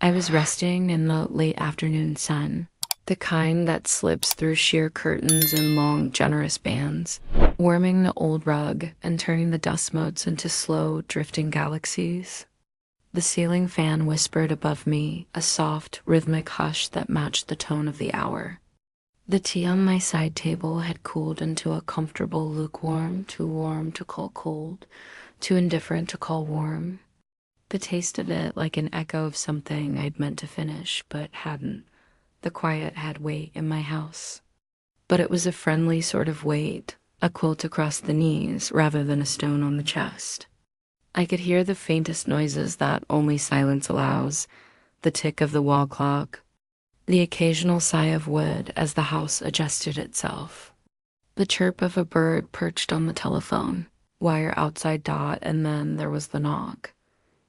I was resting in the late afternoon sun, the kind that slips through sheer curtains in long, generous bands, warming the old rug and turning the dust motes into slow, drifting galaxies. The ceiling fan whispered above me, a soft, rhythmic hush that matched the tone of the hour. The tea on my side table had cooled into a comfortable lukewarm, too warm to call cold, too indifferent to call warm. The taste of it like an echo of something I'd meant to finish, but hadn't. The quiet had weight in my house. But it was a friendly sort of weight, a quilt across the knees rather than a stone on the chest. I could hear the faintest noises that only silence allows, the tick of the wall clock, the occasional sigh of wood as the house adjusted itself, the chirp of a bird perched on the telephone, wire outside dot, and then there was the knock.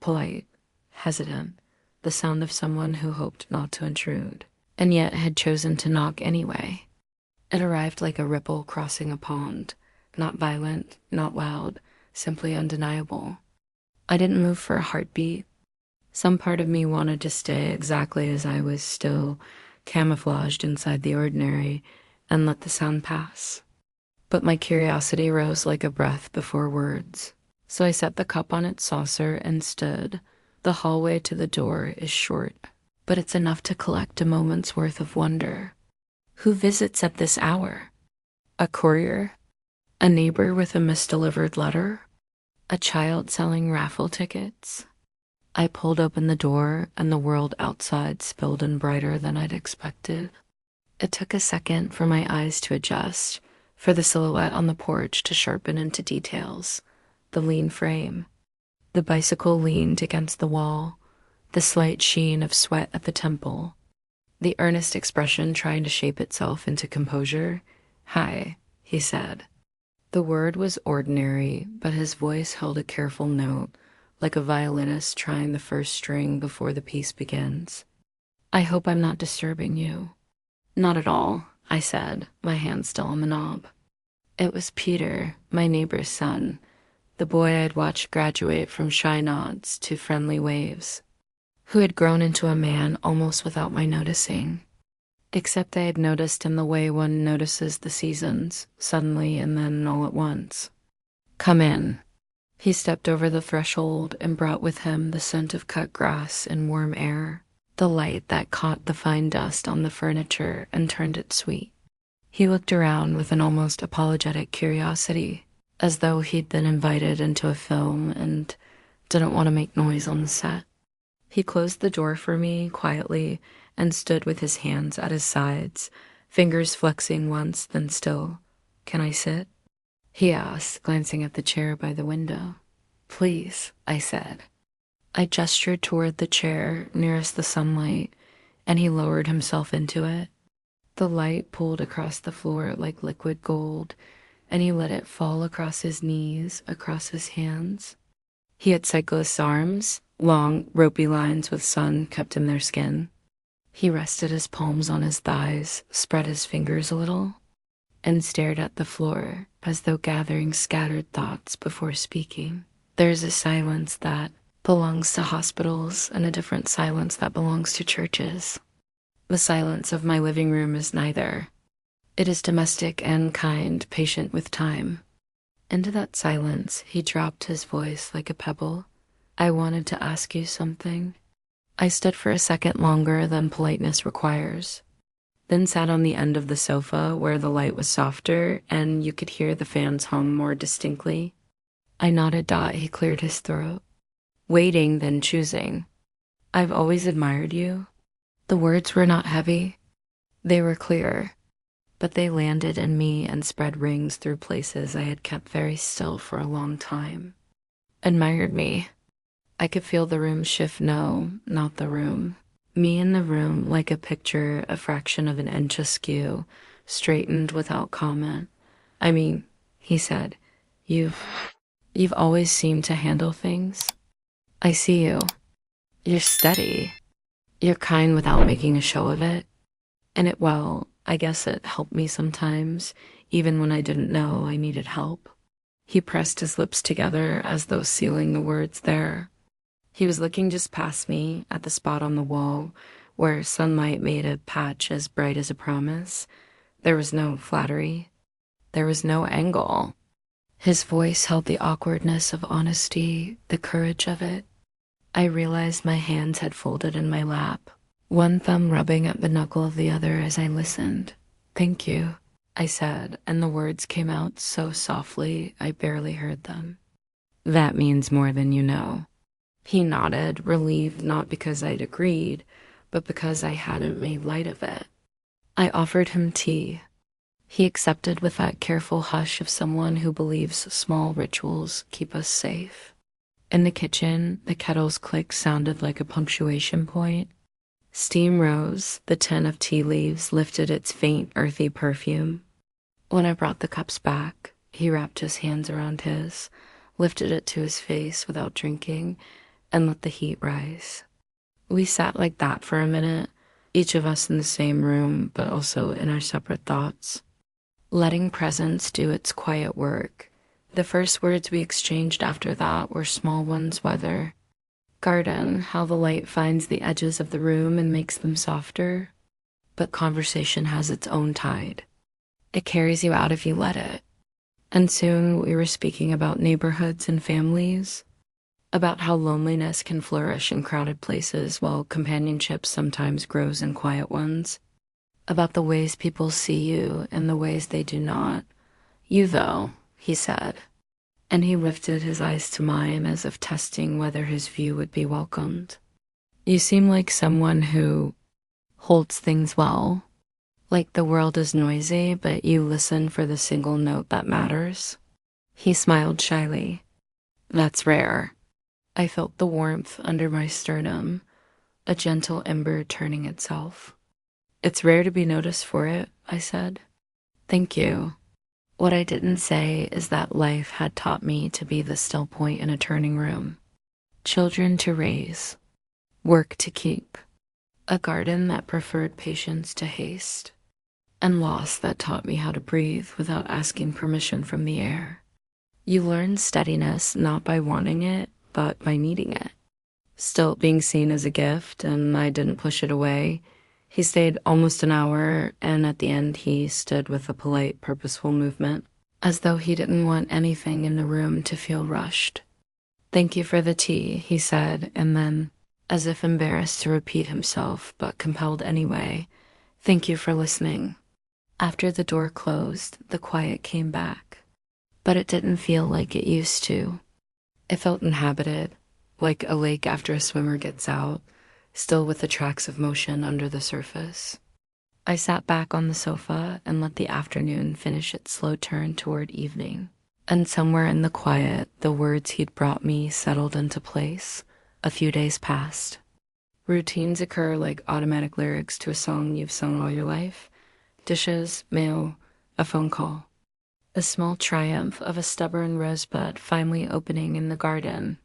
Polite, hesitant, the sound of someone who hoped not to intrude, and yet had chosen to knock anyway. It arrived like a ripple crossing a pond, not violent, not loud, simply undeniable. I didn't move for a heartbeat. Some part of me wanted to stay exactly as I was, still camouflaged inside the ordinary, and let the sound pass. But my curiosity rose like a breath before words. So I set the cup on its saucer and stood. The hallway to the door is short, but it's enough to collect a moment's worth of wonder. Who visits at this hour? A courier? A neighbor with a misdelivered letter? A child selling raffle tickets? I pulled open the door, and the world outside spilled in brighter than I'd expected. It took a second for my eyes to adjust, for the silhouette on the porch to sharpen into details. The lean frame. The bicycle leaned against the wall, the slight sheen of sweat at the temple, the earnest expression trying to shape itself into composure. "Hi," he said. The word was ordinary, but his voice held a careful note, like a violinist trying the first string before the piece begins. "I hope I'm not disturbing you." "Not at all," I said, my hand still on the knob. It was Peter, my neighbor's son, the boy I'd watched graduate from shy nods to friendly waves, who had grown into a man almost without my noticing. Except I had noticed in the way one notices the seasons, suddenly and then all at once. "Come in." He stepped over the threshold and brought with him the scent of cut grass and warm air, the light that caught the fine dust on the furniture and turned it sweet. He looked around with an almost apologetic curiosity, as though he'd been invited into a film and didn't want to make noise on the set. He closed the door for me quietly and stood with his hands at his sides, fingers flexing once, then still. "Can I sit?" he asked, glancing at the chair by the window. "Please," I said. I gestured toward the chair nearest the sunlight, and he lowered himself into it. The light pulled across the floor like liquid gold, and he let it fall across his knees, across his hands. He had cyclist's arms, long, ropey lines with sun kept in their skin. He rested his palms on his thighs, spread his fingers a little, and stared at the floor as though gathering scattered thoughts before speaking. There's a silence that belongs to hospitals and a different silence that belongs to churches. The silence of my living room is neither. It is domestic and kind, patient with time. Into that silence, he dropped his voice like a pebble. "I wanted to ask you something." I stood for a second longer than politeness requires, then sat on the end of the sofa where the light was softer and you could hear the fans hum more distinctly. I nodded. He cleared his throat. "Waiting, then choosing. I've always admired you." The words were not heavy. They were clear, but they landed in me and spread rings through places I had kept very still for a long time. Admired me. I could feel the room shift. No, not the room. Me in the room, like a picture, a fraction of an inch askew, straightened without comment. "I mean," he said, you've always seemed to handle things. I see you. You're steady. You're kind without making a show of it. And I guess it helped me sometimes, even when I didn't know I needed help." He pressed his lips together as though sealing the words there. He was looking just past me at the spot on the wall where sunlight made a patch as bright as a promise. There was no flattery. There was no angle. His voice held the awkwardness of honesty, the courage of it. I realized my hands had folded in my lap, one thumb rubbing at the knuckle of the other as I listened. "Thank you," I said, and the words came out so softly I barely heard them. "That means more than you know." He nodded, relieved not because I'd agreed, but because I hadn't made light of it. I offered him tea. He accepted with that careful hush of someone who believes small rituals keep us safe. In the kitchen, the kettle's click sounded like a punctuation point. Steam rose, the tin of tea leaves lifted its faint, earthy perfume. When I brought the cups back, he wrapped his hands around his, lifted it to his face without drinking, and let the heat rise. We sat like that for a minute, each of us in the same room, but also in our separate thoughts. Letting presence do its quiet work. The first words we exchanged after that were small ones: weather, garden, how the light finds the edges of the room and makes them softer. But conversation has its own tide. It carries you out if you let it. And soon we were speaking about neighborhoods and families, about how loneliness can flourish in crowded places while companionship sometimes grows in quiet ones, about the ways people see you and the ways they do not. "You, though," he said, and he lifted his eyes to mine as if testing whether his view would be welcomed. "You seem like someone who holds things well, like the world is noisy, but you listen for the single note that matters." He smiled shyly. "That's rare." I felt the warmth under my sternum, a gentle ember turning itself. "It's rare to be noticed for it," I said. "Thank you." What I didn't say is that life had taught me to be the still point in a turning room. Children to raise, work to keep, a garden that preferred patience to haste, and loss that taught me how to breathe without asking permission from the air. You learn steadiness not by wanting it, but by needing it. Still being seen as a gift, and I didn't push it away. He stayed almost an hour, and at the end he stood with a polite, purposeful movement, as though he didn't want anything in the room to feel rushed. "Thank you for the tea," he said, and then, as if embarrassed to repeat himself, but compelled anyway, "Thank you for listening." After the door closed, the quiet came back, but it didn't feel like it used to. It felt inhabited, like a lake after a swimmer gets out, still with the tracks of motion under the surface. I sat back on the sofa and let the afternoon finish its slow turn toward evening. And somewhere in the quiet, the words he'd brought me settled into place. A few days passed. Routines occur like automatic lyrics to a song you've sung all your life. Dishes, mail, a phone call. A small triumph of a stubborn rosebud finally opening in the garden.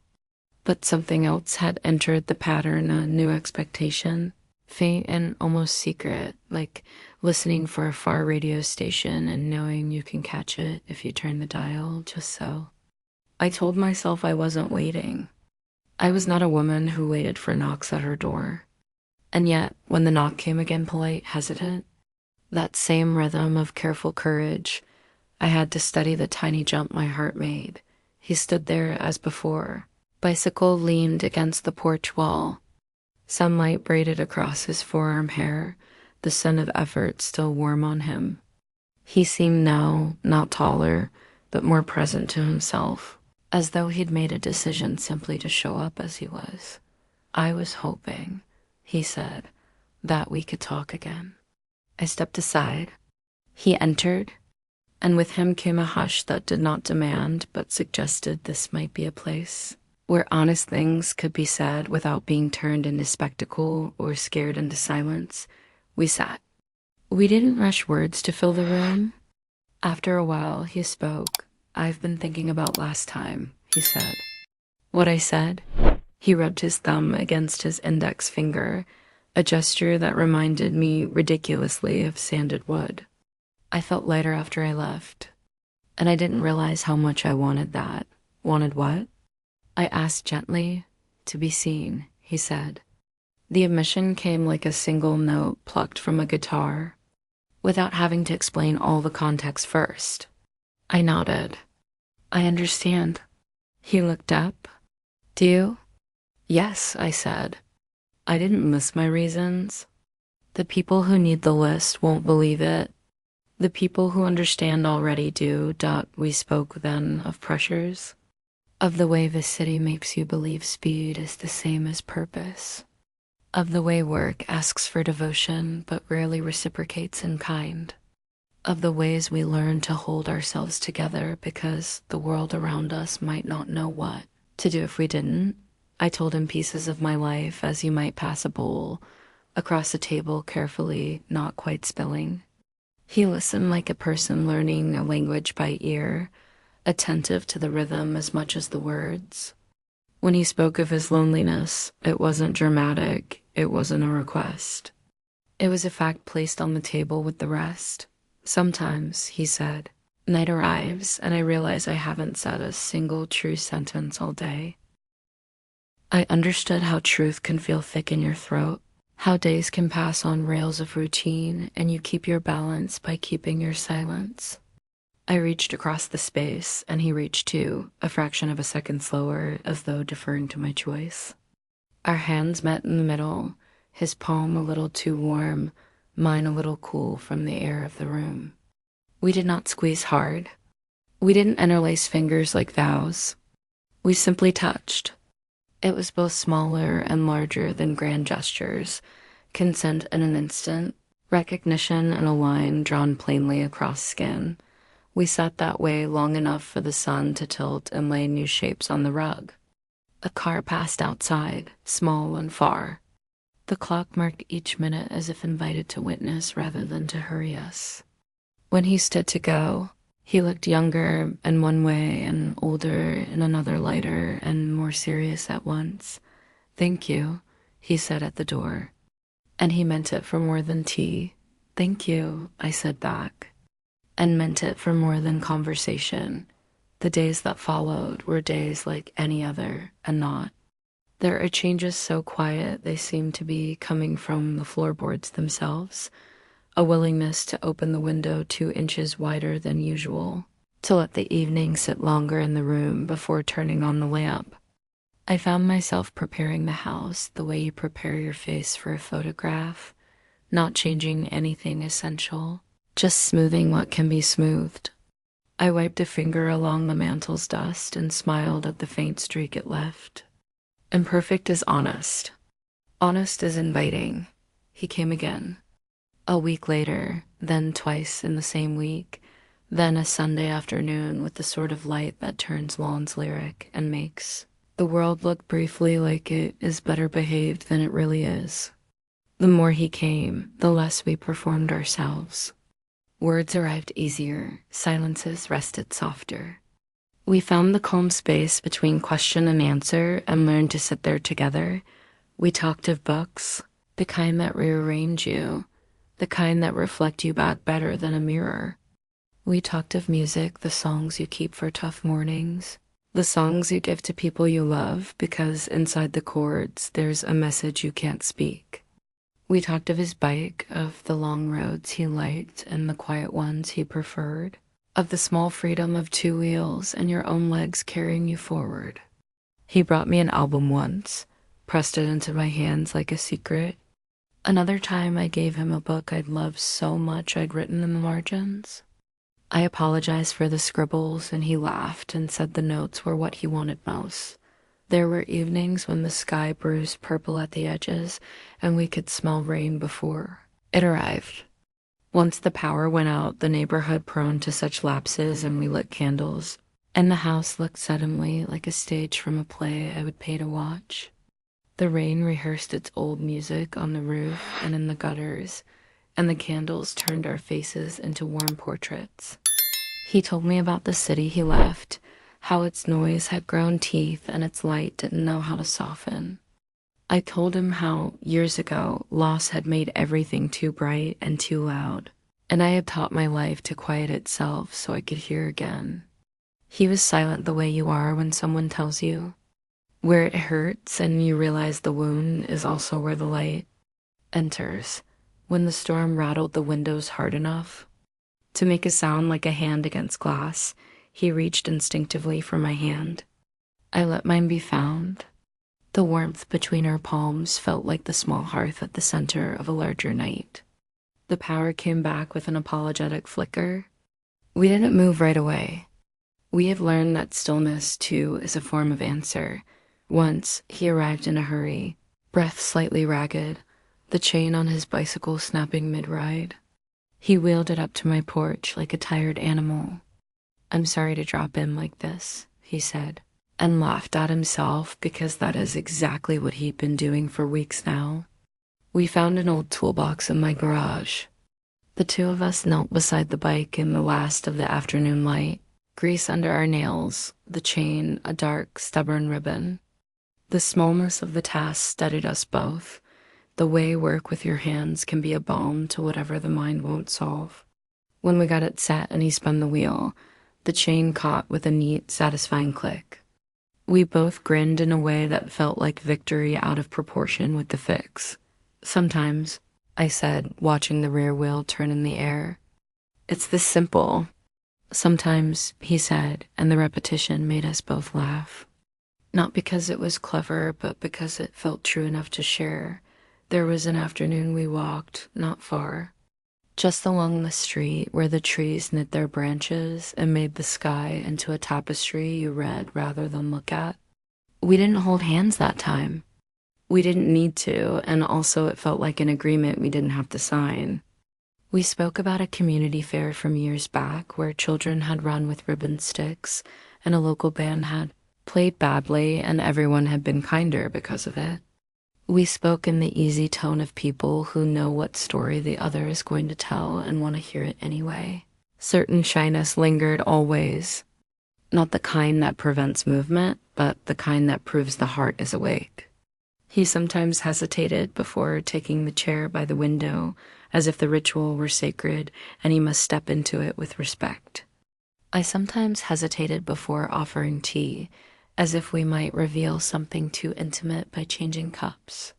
But something else had entered the pattern, a new expectation, faint and almost secret, like listening for a far radio station and knowing you can catch it if you turn the dial just so. I told myself I wasn't waiting. I was not a woman who waited for knocks at her door. And yet, when the knock came again, polite, hesitant, that same rhythm of careful courage, I had to study the tiny jump my heart made. He stood there as before. Bicycle leaned against the porch wall. Sunlight braided across his forearm hair, the scent of effort still warm on him. He seemed now not taller, but more present to himself, as though he'd made a decision simply to show up as he was. "I was hoping," he said, "that we could talk again." I stepped aside. He entered, and with him came a hush that did not demand, but suggested this might be a place where honest things could be said without being turned into spectacle or scared into silence. We sat. We didn't rush words to fill the room. After a while, he spoke. "I've been thinking about last time," he said. What I said? He rubbed his thumb against his index finger, a gesture that reminded me ridiculously of sanded wood. I felt lighter after I left, and I didn't realize how much I wanted that. Wanted what? I asked gently. to be seen, he said. The admission came like a single note plucked from a guitar, without having to explain all the context first. I nodded. I understand. He looked up. Do you? Yes, I said. I didn't miss my reasons. The people who need the list won't believe it. The people who understand already do. We spoke then of pressures, of the way the city makes you believe speed is the same as purpose, of the way work asks for devotion but rarely reciprocates in kind, of the ways we learn to hold ourselves together because the world around us might not know what to do if we didn't. I told him pieces of my life as you might pass a bowl across a table carefully, not quite spilling. He listened like a person learning a language by ear, attentive to the rhythm as much as the words. When he spoke of his loneliness, it wasn't dramatic, it wasn't a request. It was a fact placed on the table with the rest. Sometimes, he said, night arrives and I realize I haven't said a single true sentence all day. I understood how truth can feel thick in your throat, how days can pass on rails of routine and you keep your balance by keeping your silence. I reached across the space and he reached too, a fraction of a second slower, as though deferring to my choice. Our hands met in the middle, his palm a little too warm, mine a little cool from the air of the room. We did not squeeze hard. We didn't interlace fingers like vows. We simply touched. It was both smaller and larger than grand gestures, consent in an instant, recognition in a line drawn plainly across skin. We sat that way long enough for the sun to tilt and lay new shapes on the rug. A car passed outside, small and far. The clock marked each minute as if invited to witness rather than to hurry us. When he stood to go, he looked younger in one way and older in another, lighter and more serious at once. Thank you, he said at the door. And he meant it for more than tea. Thank you, I said back. And meant it for more than conversation. The days that followed were days like any other, and not. There are changes so quiet they seem to be coming from the floorboards themselves. A willingness to open the window 2 inches wider than usual, to let the evening sit longer in the room before turning on the lamp. I found myself preparing the house the way you prepare your face for a photograph, not changing anything essential, just smoothing what can be smoothed. I wiped a finger along the mantle's dust and smiled at the faint streak it left. Imperfect is honest. Honest is inviting. He came again. A week later, then twice in the same week, then a Sunday afternoon with the sort of light that turns lawns lyric and makes the world look briefly like it is better behaved than it really is. The more he came, the less we performed ourselves. Words arrived easier, silences rested softer. We found the calm space between question and answer and learned to sit there together. We talked of books, the kind that rearrange you, the kind that reflect you back better than a mirror. We talked of music, the songs you keep for tough mornings, the songs you give to people you love because inside the chords there's a message you can't speak. We talked of his bike, of the long roads he liked and the quiet ones he preferred, of the small freedom of 2 wheels and your own legs carrying you forward. He brought me an album once, pressed it into my hands like a secret. Another time I gave him a book I'd loved so much I'd written in the margins. I apologized for the scribbles and he laughed and said the notes were what he wanted most. There were evenings when the sky bruised purple at the edges and we could smell rain before it arrived. Once the power went out, the neighborhood prone to such lapses, and we lit candles, and the house looked suddenly like a stage from a play I would pay to watch. The rain rehearsed its old music on the roof and in the gutters, and the candles turned our faces into warm portraits. He told me about the city he left, how its noise had grown teeth and its light didn't know how to soften. I told him how, years ago, loss had made everything too bright and too loud, and I had taught my life to quiet itself so I could hear again. He was silent the way you are when someone tells you. where it hurts and you realize the wound is also where the light enters. When the storm rattled the windows hard enough to make a sound like a hand against glass, he reached instinctively for my hand. I let mine be found. The warmth between our palms felt like the small hearth at the center of a larger night. The power came back with an apologetic flicker. We didn't move right away. We have learned that stillness, too, is a form of answer. Once, he arrived in a hurry, breath slightly ragged, the chain on his bicycle snapping mid-ride. He wheeled it up to my porch like a tired animal. "I'm sorry to drop in like this," he said, and laughed at himself because that is exactly what he'd been doing for weeks now. We found an old toolbox in my garage. The two of us knelt beside the bike in the last of the afternoon light, grease under our nails, the chain a dark, stubborn ribbon. The smallness of the task steadied us both. The way work with your hands can be a balm to whatever the mind won't solve. When we got it set and he spun the wheel, the chain caught with a neat, satisfying click. We both grinned in a way that felt like victory out of proportion with the fix. "Sometimes," I said, watching the rear wheel turn in the air, "it's this simple." "Sometimes," he said, and the repetition made us both laugh. Not because it was clever, but because it felt true enough to share. There was an afternoon we walked, not far, just along the street where the trees knit their branches and made the sky into a tapestry you read rather than look at. We didn't hold hands that time. We didn't need to, and also it felt like an agreement we didn't have to sign. We spoke about a community fair from years back where children had run with ribbon sticks and a local band had played badly and everyone had been kinder because of it. We spoke in the easy tone of people who know what story the other is going to tell and want to hear it anyway. Certain shyness lingered always. Not the kind that prevents movement, but the kind that proves the heart is awake. He sometimes hesitated before taking the chair by the window, as if the ritual were sacred and he must step into it with respect. I sometimes hesitated before offering tea, as if we might reveal something too intimate by changing cups.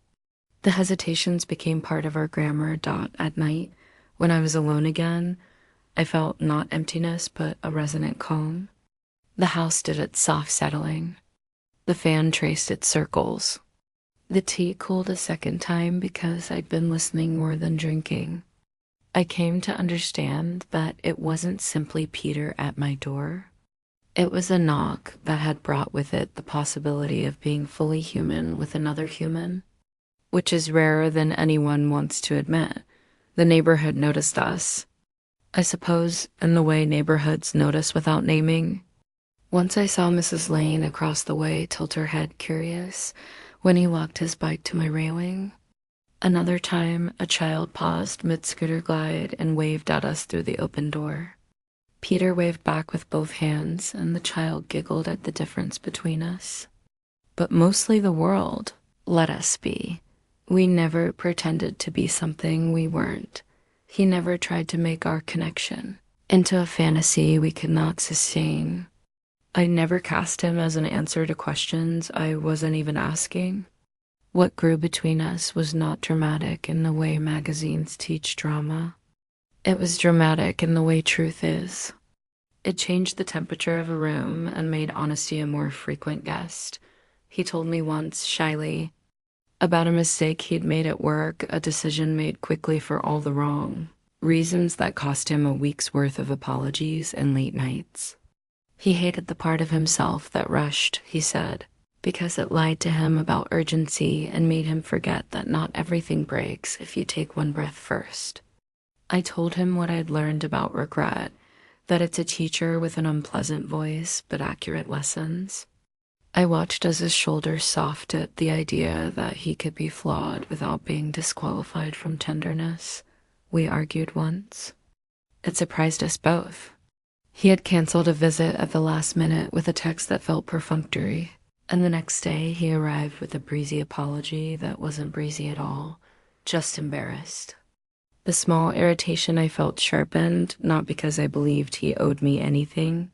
The hesitations became part of our grammar. At night, when I was alone again, I felt not emptiness but a resonant calm. The house did its soft settling. The fan traced its circles. The tea cooled a second time because I'd been listening more than drinking. I came to understand that it wasn't simply Peter at my door. It was a knock that had brought with it the possibility of being fully human with another human, which is rarer than anyone wants to admit. The neighborhood noticed us. I suppose in the way neighborhoods notice without naming. Once I saw Mrs. Lane across the way tilt her head curious when he walked his bike to my railing. Another time, a child paused mid-scooter glide and waved at us through the open door. Peter waved back with both hands, and the child giggled at the difference between us. But mostly the world let us be. We never pretended to be something we weren't. He never tried to make our connection into a fantasy we could not sustain. I never cast him as an answer to questions I wasn't even asking. What grew between us was not dramatic in the way magazines teach drama. It was dramatic in the way truth is. It changed the temperature of a room and made honesty a more frequent guest. He told me once, shyly, about a mistake he'd made at work, a decision made quickly for all the wrong reasons that cost him a week's worth of apologies and late nights. He hated the part of himself that rushed, he said, because it lied to him about urgency and made him forget that not everything breaks if you take one breath first. I told him what I'd learned about regret, that it's a teacher with an unpleasant voice but accurate lessons. I watched as his shoulders softened at the idea that he could be flawed without being disqualified from tenderness. We argued once. It surprised us both. He had canceled a visit at the last minute with a text that felt perfunctory, and the next day he arrived with a breezy apology that wasn't breezy at all, just embarrassed. The small irritation I felt sharpened, not because I believed he owed me anything,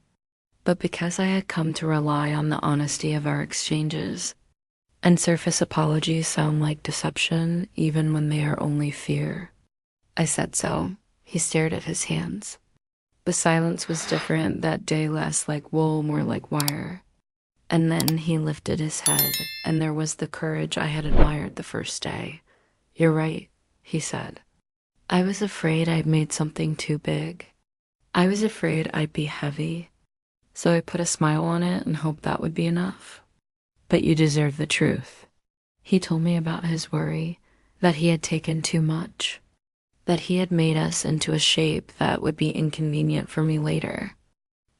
but because I had come to rely on the honesty of our exchanges, and surface apologies sound like deception even when they are only fear. I said so. He stared at his hands. The silence was different that day, less like wool, more like wire. And then he lifted his head, and there was the courage I had admired the first day. "You're right," he said. "I was afraid I'd made something too big. I was afraid I'd be heavy. So I put a smile on it and hoped that would be enough. But you deserve the truth." He told me about his worry, that he had taken too much, that he had made us into a shape that would be inconvenient for me later,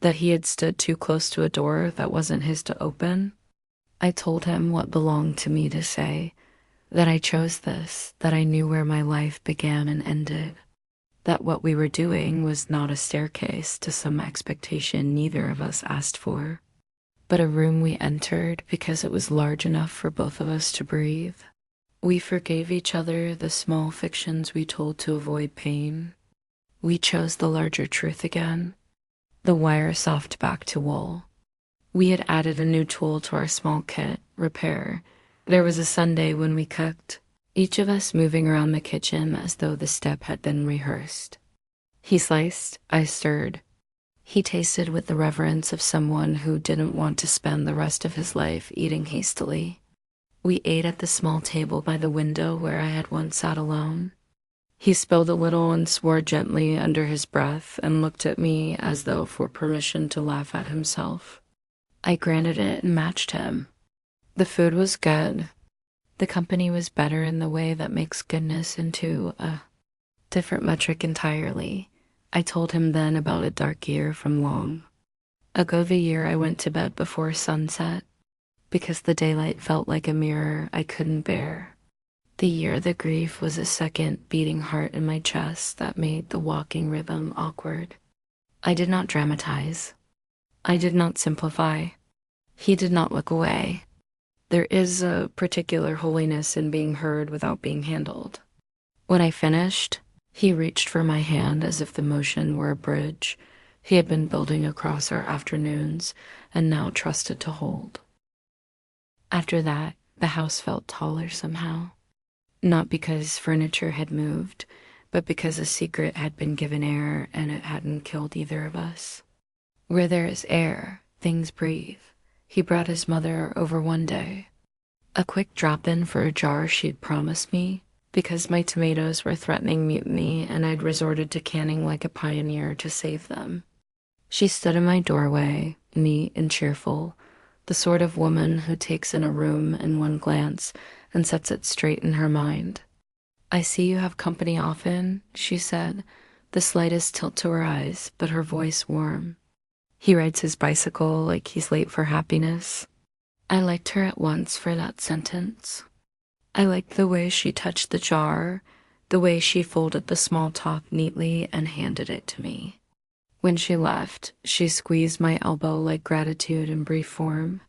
that he had stood too close to a door that wasn't his to open. I told him what belonged to me to say, that I chose this, that I knew where my life began and ended, that what we were doing was not a staircase to some expectation neither of us asked for, but a room we entered because it was large enough for both of us to breathe. We forgave each other the small fictions we told to avoid pain. We chose the larger truth again, the wire soft back to wool. We had added a new tool to our small kit, repair. There was a Sunday when we cooked, each of us moving around the kitchen as though the step had been rehearsed. He sliced, I stirred. He tasted with the reverence of someone who didn't want to spend the rest of his life eating hastily. We ate at the small table by the window where I had once sat alone. He spilled a little and swore gently under his breath and looked at me as though for permission to laugh at himself. I granted it and matched him. The food was good. The company was better in the way that makes goodness into a different metric entirely. I told him then about a dark year from long ago, the year I went to bed before sunset, because the daylight felt like a mirror I couldn't bear. The year the grief was a second beating heart in my chest that made the walking rhythm awkward. I did not dramatize. I did not simplify. He did not look away. There is a particular holiness in being heard without being handled. When I finished, he reached for my hand as if the motion were a bridge he had been building across our afternoons and now trusted to hold. After that, the house felt taller somehow. Not because furniture had moved, but because a secret had been given air and it hadn't killed either of us. Where there is air, things breathe. He brought his mother over one day. A quick drop-in for a jar she'd promised me, because my tomatoes were threatening mutiny and I'd resorted to canning like a pioneer to save them. She stood in my doorway, neat and cheerful, the sort of woman who takes in a room in one glance and sets it straight in her mind. "I see you have company often," she said, the slightest tilt to her eyes, but her voice warm. "He rides his bicycle like he's late for happiness." I liked her at once for that sentence. I liked the way she touched the jar, the way she folded the small top neatly and handed it to me. When she left, she squeezed my elbow like gratitude in brief form.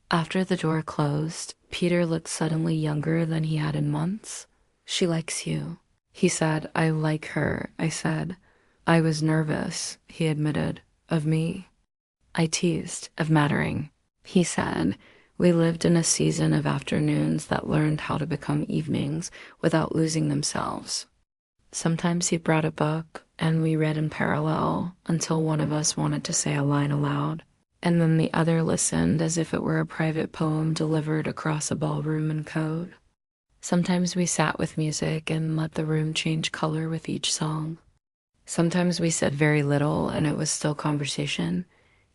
After the door closed, Peter looked suddenly younger than he had in months. "She likes you," he said. "I like her," I said. "I was nervous," he admitted. "Of me?" I teased. "Of mattering," he said. We lived in a season of afternoons that learned how to become evenings without losing themselves. Sometimes he brought a book, and we read in parallel until one of us wanted to say a line aloud, and then the other listened as if it were a private poem delivered across a ballroom in code. Sometimes we sat with music and let the room change color with each song. Sometimes we said very little, and it was still conversation.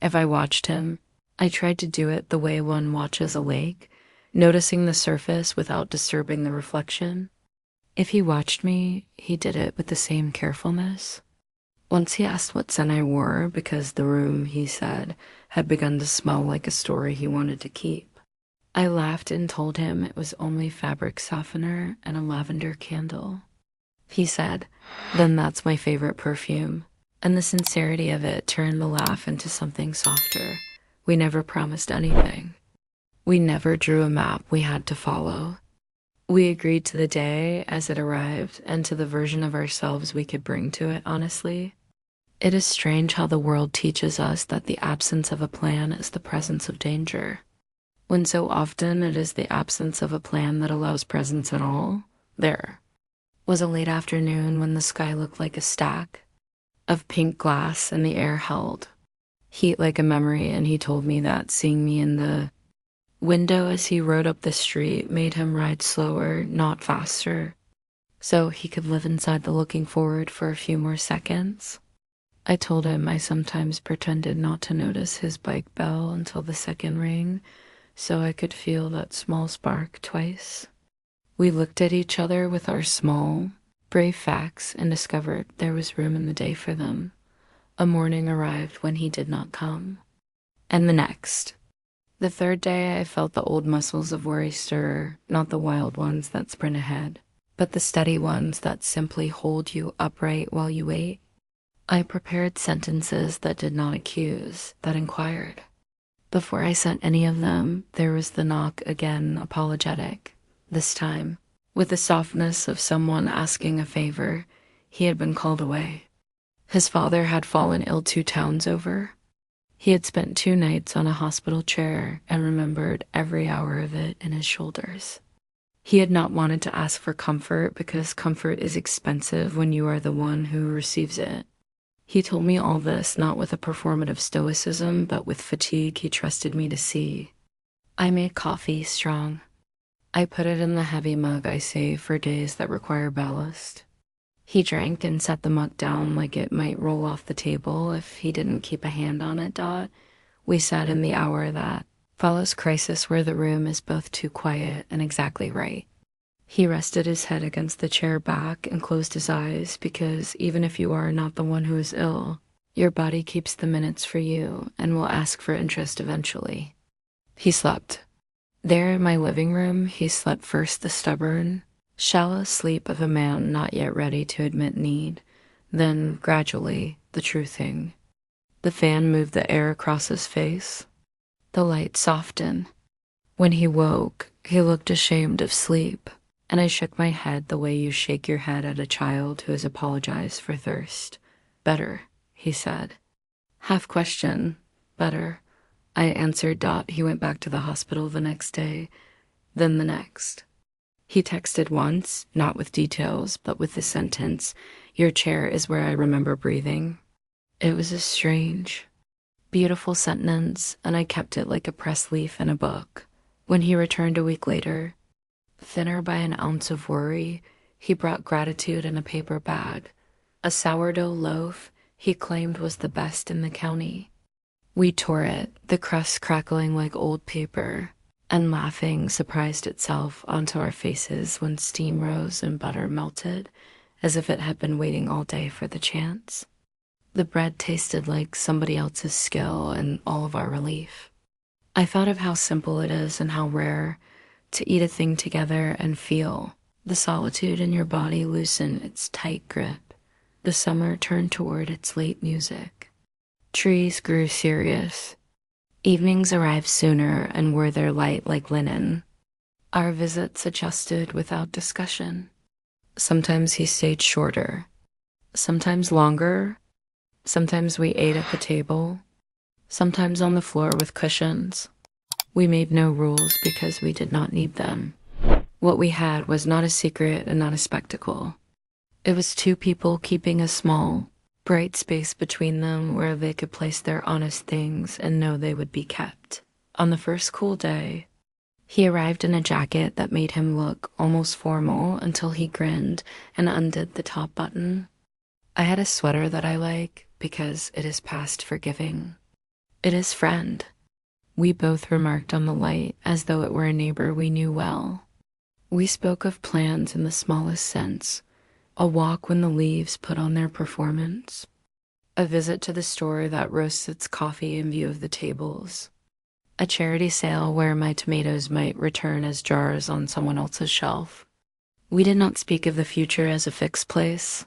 If I watched him, I tried to do it the way one watches a lake, noticing the surface without disturbing the reflection. If he watched me, he did it with the same carefulness. Once he asked what scent I wore because the room, he said, had begun to smell like a story he wanted to keep. I laughed and told him it was only fabric softener and a lavender candle. He said, "Then that's my favorite perfume." And the sincerity of it turned the laugh into something softer. We never promised anything. We never drew a map we had to follow. We agreed to the day as it arrived and to the version of ourselves we could bring to it honestly. It is strange how the world teaches us that the absence of a plan is the presence of danger, when so often it is the absence of a plan that allows presence at all. There was a late afternoon when the sky looked like a stack of pink glass and the air held heat like a memory, and he told me that seeing me in the window as he rode up the street made him ride slower, not faster, so he could live inside the looking forward for a few more seconds. I told him I sometimes pretended not to notice his bike bell until the second ring, so I could feel that small spark twice. We looked at each other with our small, brave facts and discovered there was room in the day for them. A morning arrived when he did not come. And the next. The third day I felt the old muscles of worry stir, not the wild ones that sprint ahead, but the steady ones that simply hold you upright while you wait. I prepared sentences that did not accuse, that inquired. Before I sent any of them, there was the knock again, apologetic. This time, with the softness of someone asking a favor, he had been called away. His father had fallen ill 2 towns over. He had spent 2 nights on a hospital chair and remembered every hour of it in his shoulders. He had not wanted to ask for comfort because comfort is expensive when you are the one who receives it. He told me all this not with a performative stoicism, but with fatigue he trusted me to see. I made coffee strong. I put it in the heavy mug I save for days that require ballast. He drank and set the mug down like it might roll off the table if he didn't keep a hand on it. We sat in the hour that follows crisis, where the room is both too quiet and exactly right. He rested his head against the chair back and closed his eyes because even if you are not the one who is ill, your body keeps the minutes for you and will ask for interest eventually. He slept. There in my living room, he slept first the stubborn, shallow sleep of a man not yet ready to admit need, then, gradually, the true thing. The fan moved the air across his face. The light softened. When he woke, he looked ashamed of sleep, and I shook my head the way you shake your head at a child who has apologized for thirst. Better, he said. Half question, better. I answered. He went back to the hospital the next day, then the next. He texted once, not with details, but with the sentence, "Your chair is where I remember breathing." It was a strange, beautiful sentence, and I kept it like a pressed leaf in a book. When he returned a week later, thinner by an ounce of worry, he brought gratitude in a paper bag. A sourdough loaf he claimed was the best in the county. We tore it, the crust crackling like old paper, and laughing surprised itself onto our faces when steam rose and butter melted, as if it had been waiting all day for the chance. The bread tasted like somebody else's skill and all of our relief. I thought of how simple it is and how rare to eat a thing together and feel the solitude in your body loosen its tight grip. The summer turned toward its late music. Trees grew serious. Evenings arrived sooner and wore their light like linen. Our visits adjusted without discussion. Sometimes he stayed shorter, sometimes longer. Sometimes we ate at the table, sometimes on the floor with cushions. We made no rules because we did not need them. What we had was not a secret and not a spectacle. It was 2 people keeping a small, bright space between them where they could place their honest things and know they would be kept. On the first cool day, he arrived in a jacket that made him look almost formal until he grinned and undid the top button. I had a sweater that I like because it is past forgiving. It is friend. We both remarked on the light as though it were a neighbor we knew well. We spoke of plans in the smallest sense, a walk when the leaves put on their performance, a visit to the store that roasts its coffee in view of the tables, a charity sale where my tomatoes might return as jars on someone else's shelf. We did not speak of the future as a fixed place,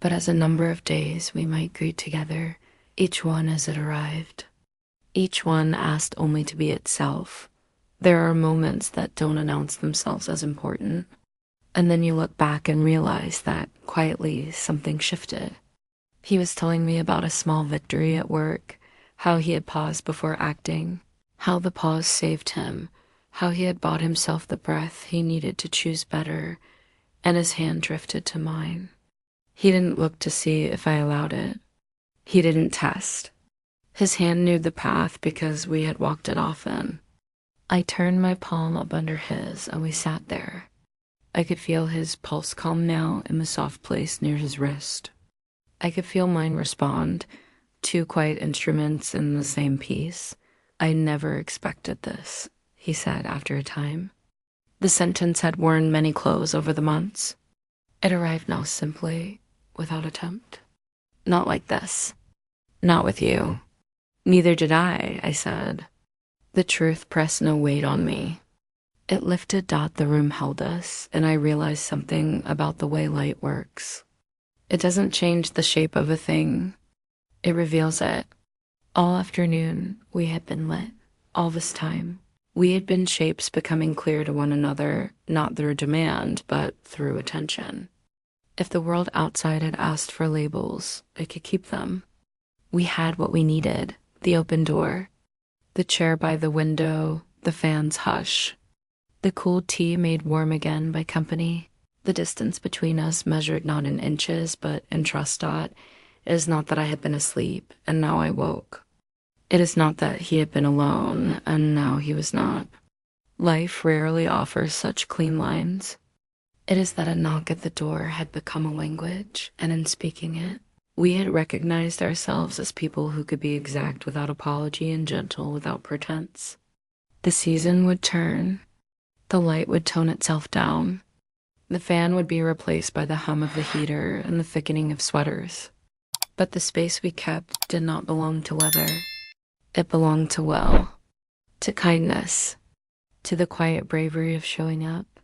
but as a number of days we might greet together, each one as it arrived. Each one asked only to be itself. There are moments that don't announce themselves as important, and then you look back and realize that, quietly, something shifted. He was telling me about a small victory at work, how he had paused before acting, how the pause saved him, how he had bought himself the breath he needed to choose better, and his hand drifted to mine. He didn't look to see if I allowed it. He didn't test. His hand knew the path because we had walked it often. I turned my palm up under his, and we sat there. I could feel his pulse calm now in the soft place near his wrist. I could feel mine respond, two quiet instruments in the same piece. I never expected this, he said after a time. The sentence had worn many clothes over the months. It arrived now simply, without attempt. Not like this. Not with you. Neither did I said. The truth pressed no weight on me. It lifted the room held us, and I realized something about the way light works. It doesn't change the shape of a thing. It reveals it. All afternoon, we had been lit. All this time. We had been shapes becoming clear to one another, not through demand, but through attention. If the world outside had asked for labels, it could keep them. We had what we needed, the open door, the chair by the window, the fan's hush, the cool tea made warm again by company. The distance between us, measured not in inches, but in trust. It is not that I had been asleep, and now I woke. It is not that he had been alone, and now he was not. Life rarely offers such clean lines. It is that a knock at the door had become a language, and in speaking it, we had recognized ourselves as people who could be exact without apology and gentle without pretense. The season would turn. The light would tone itself down. The fan would be replaced by the hum of the heater and the thickening of sweaters. But the space we kept did not belong to weather. It belonged to to kindness, to the quiet bravery of showing up.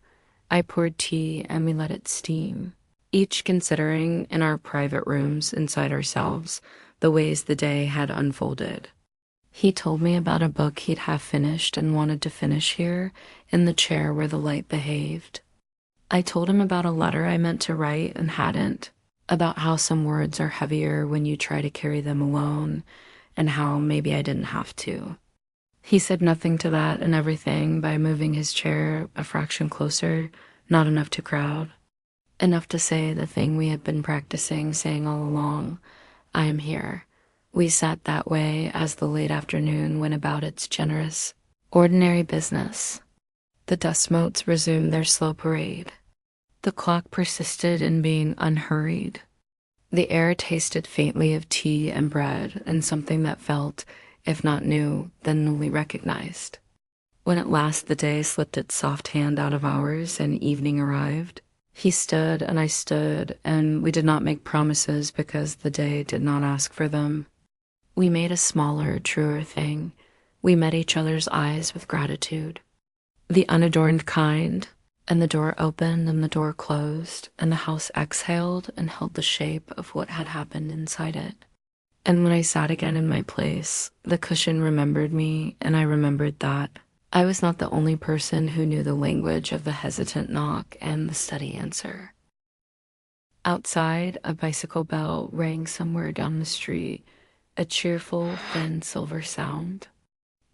I poured tea and we let it steam, each considering in our private rooms inside ourselves the ways the day had unfolded. He told me about a book he'd half finished and wanted to finish here in the chair where the light behaved. I told him about a letter I meant to write and hadn't, about how some words are heavier when you try to carry them alone, and how maybe I didn't have to. He said nothing to that and everything by moving his chair a fraction closer, not enough to crowd. Enough to say the thing we had been practicing saying all along, I am here. We sat that way as the late afternoon went about its generous, ordinary business. The dust motes resumed their slow parade. The clock persisted in being unhurried. The air tasted faintly of tea and bread and something that felt, if not new, then newly recognized. When at last the day slipped its soft hand out of ours and evening arrived, he stood and I stood, and we did not make promises because the day did not ask for them. We made a smaller, truer thing. We met each other's eyes with gratitude. The unadorned kind, and the door opened and the door closed, and the house exhaled and held the shape of what had happened inside it. And when I sat again in my place, the cushion remembered me, and I remembered that I was not the only person who knew the language of the hesitant knock and the steady answer. Outside, a bicycle bell rang somewhere down the street, a cheerful, thin silver sound.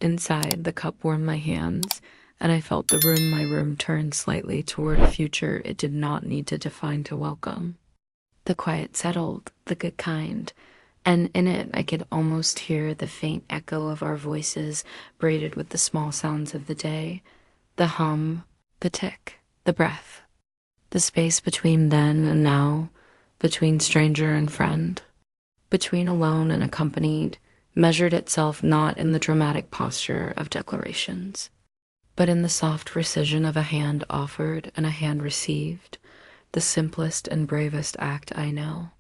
Inside, the cup warmed my hands, and I felt my room turn slightly toward a future it did not need to define to welcome. The quiet settled, the good kind, and in it I could almost hear the faint echo of our voices braided with the small sounds of the day, the hum, the tick, the breath, the space between then and now, between stranger and friend, between alone and accompanied, measured itself not in the dramatic posture of declarations, but in the soft precision of a hand offered and a hand received, the simplest and bravest act I know.